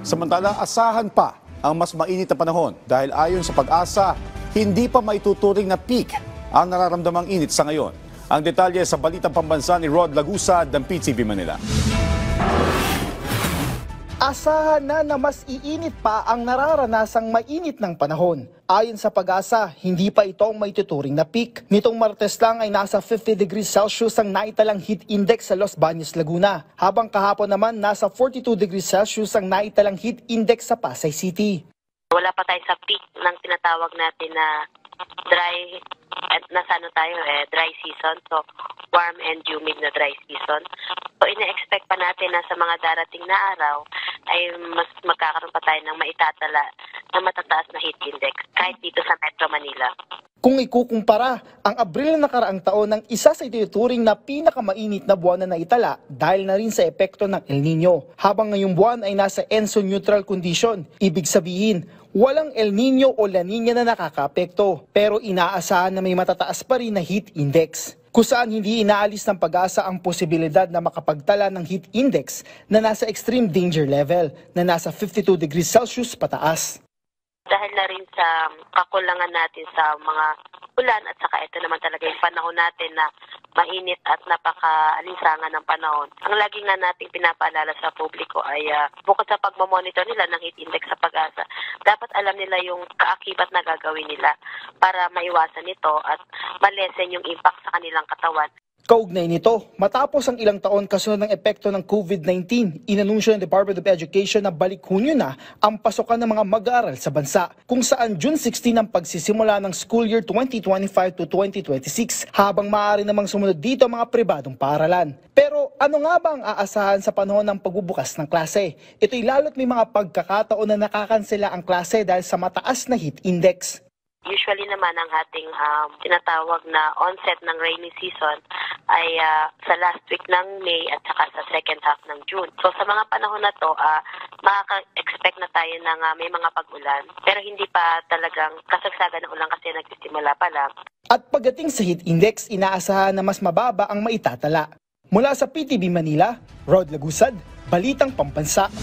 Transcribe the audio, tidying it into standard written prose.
Samantala, asahan pa ang mas mainit na panahon dahil ayon sa Pag-asa, hindi pa maituturing na peak ang nararamdamang init sa ngayon. Ang detalye sa Balitang Pambansa ni Rod Lagusad ng PTV Manila. Asahan na mas iinit pa ang nararanasang mainit ng panahon. Ayon sa Pag-asa, hindi pa ito ang maituturing na peak. Nitong Martes lang ay nasa 50 degrees Celsius ang naitalang heat index sa Los Baños, Laguna. Habang kahapon naman nasa 42 degrees Celsius ang naitalang heat index sa Pasay City. Wala pa tayo sa peak ng tinatawag natin na dry, at nasa dry season. So, warm and humid na dry season. So, ina-expect pa natin na sa mga darating na araw ay mas magkakaroon pa tayo ng maitatala na matataas na heat index kahit dito sa Metro Manila. Kung ikukumpara, ang Abril na nakaraang taon ng isa sa itinuturing na pinakamainit na buwan na naitala dahil na rin sa epekto ng El Nino. Habang ngayong buwan ay nasa ENSO neutral condition, ibig sabihin, walang El Nino o La Nina na nakakaapekto, pero inaasahan na may matataas pa rin na heat index. Kung saan hindi inaalis ng Pag-asa ang posibilidad na makapagtala ng heat index na nasa extreme danger level na nasa 52 degrees Celsius pataas. Dahil na rin sa kakulangan natin sa mga ulan at saka ito naman talaga yung panahon natin na mainit at napaka-alinsangan ng panahon. Ang lagi nga nating pinapaalala sa publiko ay bukod sa pagmamonitor nila ng heat index sa Pag-asa, dapat alam nila yung kaakibat na gagawin nila para maiwasan ito at malesen yung impact sa kanilang katawan. Kaugnay nito, matapos ang ilang taon kasunod ng epekto ng COVID-19, inanunsyo ng Department of Education na balik Hunyo na ang pasukan ng mga mag-aaral sa bansa, kung saan June 16 ang pagsisimula ng school year 2025 to 2026, habang maaari namang sumunod dito ang mga pribadong paaralan. Pero ano nga ba ang aasahan sa panahon ng pagbubukas ng klase? Ito'y lalo't may mga pagkakataon na nakakansela ang klase dahil sa mataas na heat index. Usually naman ang ating tinatawag na onset ng rainy season ay sa last week ng May at saka sa second half ng June. So sa mga panahon na to, makaka-expect na tayo ng may mga pag-ulan. Pero hindi pa talagang kasagsagan ng ulan kasi nagsisimula pa lang. At pagdating sa heat index, inaasahan na mas mababa ang maitatala. Mula sa PTV Manila, Rod Lagusad, Balitang Pambansa.